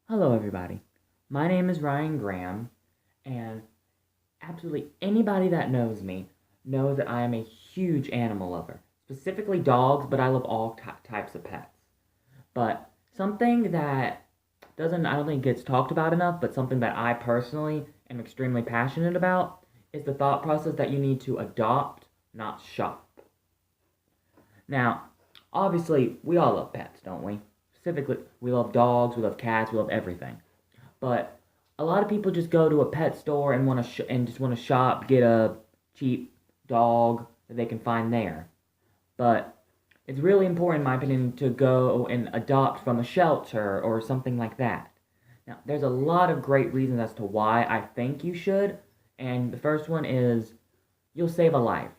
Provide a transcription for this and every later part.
Hello, everybody. My name is Ryan Graham, and absolutely anybody that knows me knows that I am a huge animal lover, specifically dogs, but I love all types of pets. But something that I don't think gets talked about enough, but something that I personally am extremely passionate about is the thought process that you need to adopt, not shop. Now, obviously, we all love pets, don't we? Specifically, we love dogs, we love cats, we love everything. But a lot of people just go to a pet store and just want to shop, get a cheap dog that they can find there. But it's really important, in my opinion, to go and adopt from a shelter or something like that. Now, there's a lot of great reasons as to why I think you should, and the first one is you'll save a life.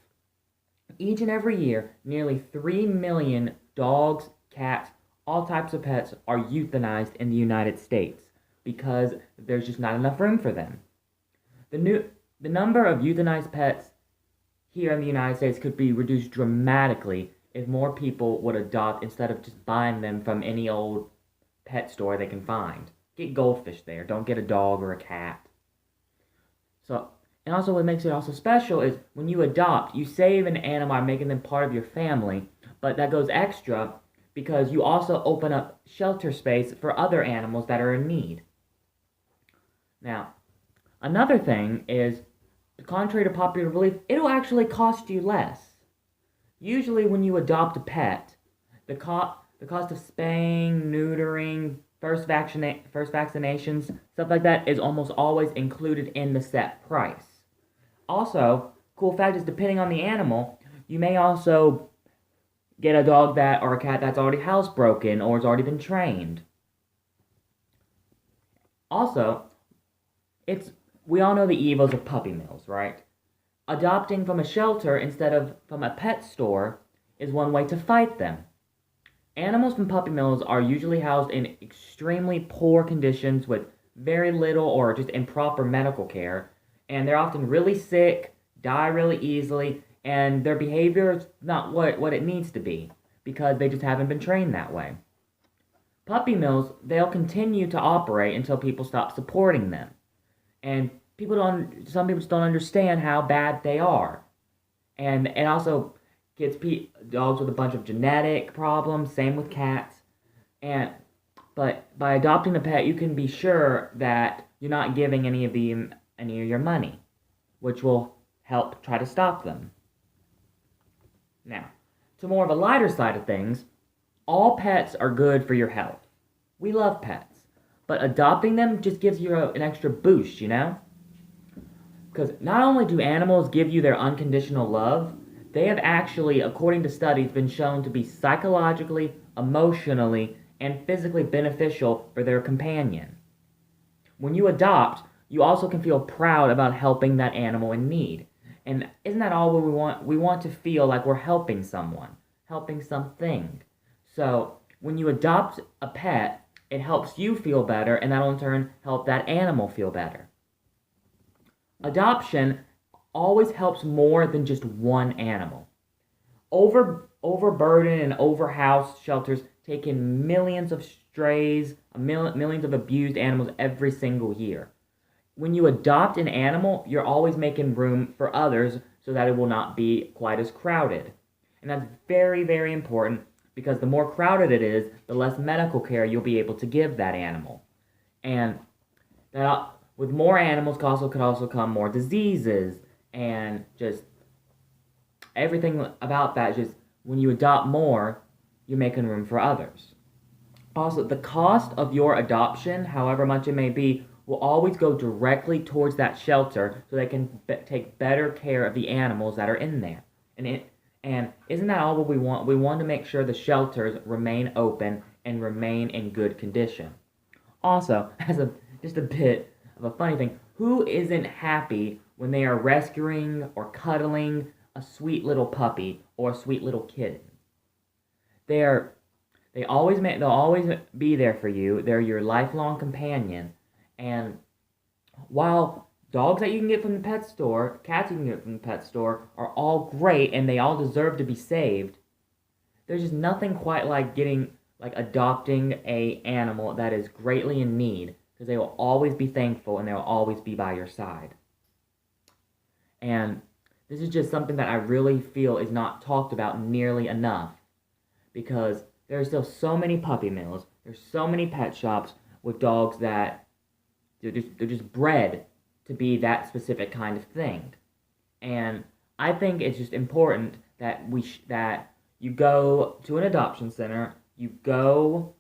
Each and every year, nearly 3 million dogs, cats, all types of pets are euthanized in the United States because there's just not enough room for them. The new the number of euthanized pets here in the United States could be reduced dramatically if more people would adopt instead of just buying them from any old pet store they can find. Get goldfish there. Don't get a dog or a cat. So, and also what makes it also special is when you adopt, you save an animal by making them part of your family, but that goes extra because you also open up shelter space for other animals that are in need. Now, another thing is, contrary to popular belief, it'll actually cost you less. Usually, when you adopt a pet, the cost of spaying, neutering, first vaccinations, stuff like that is almost always included in the set price. Also, cool fact is depending on the animal, you may also get a dog that or a cat that's already housebroken or has already been trained. Also, it's we all know the evils of puppy mills, right? Adopting from a shelter instead of from a pet store is one way to fight them. Animals from puppy mills are usually housed in extremely poor conditions with very little or just improper medical care, and they're often really sick, die really easily, and their behavior is not what it needs to be because they just haven't been trained that way. Puppy mills, they'll continue to operate until people stop supporting them. And some people just don't understand how bad they are. And it also gets dogs with a bunch of genetic problems, same with cats. And but by adopting a pet, you can be sure that you're not giving any of your money, which will help try to stop them. Now, to more of a lighter side of things, all pets are good for your health. We love pets, but adopting them just gives you an extra boost, you know? Because not only do animals give you their unconditional love, they have actually, according to studies, been shown to be psychologically, emotionally, and physically beneficial for their companion. When you adopt, you also can feel proud about helping that animal in need. And isn't that all we want? We want to feel like we're helping someone, helping something. So when you adopt a pet, it helps you feel better, and that'll in turn help that animal feel better. Adoption always helps more than just one animal. Overburdened and overhoused shelters take in millions of strays, millions of abused animals every single year. When you adopt an animal, you're always making room for others so that it will not be quite as crowded. And that's very, very important because the more crowded it is, the less medical care you'll be able to give that animal. And that with more animals could also come more diseases and just everything about that. Just when you adopt more, you're making room for others. Also, the cost of your adoption, however much it may be, will always go directly towards that shelter so they can take better care of the animals that are in there. And isn't that all what we want? We want to make sure the shelters remain open and remain in good condition. Also, as a just a bit of a funny thing, who isn't happy when they are rescuing or cuddling a sweet little puppy or a sweet little kitten? They're they'll always be there for you. They're your lifelong companion. And while dogs that you can get from the pet store, cats you can get from the pet store are all great and they all deserve to be saved, there's just nothing quite like getting like adopting a animal that is greatly in need, because they will always be thankful and they will always be by your side. And this is just something that I really feel is not talked about nearly enough, because there are still so many puppy mills, there's so many pet shops with dogs that they're just bred to be that specific kind of thing. And I think it's just important that that you go to an adoption center, you go,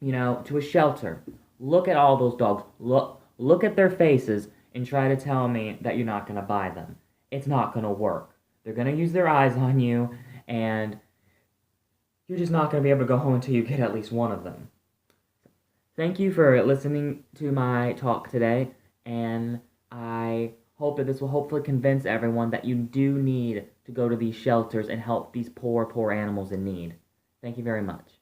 to a shelter. Look at all those dogs. Look at their faces and try to tell me that you're not going to buy them. It's not going to work. They're going to use their eyes on you, and you're just not going to be able to go home until you get at least one of them. Thank you for listening to my talk today, and I hope that this will hopefully convince everyone that you do need to go to these shelters and help these poor, poor animals in need. Thank you very much.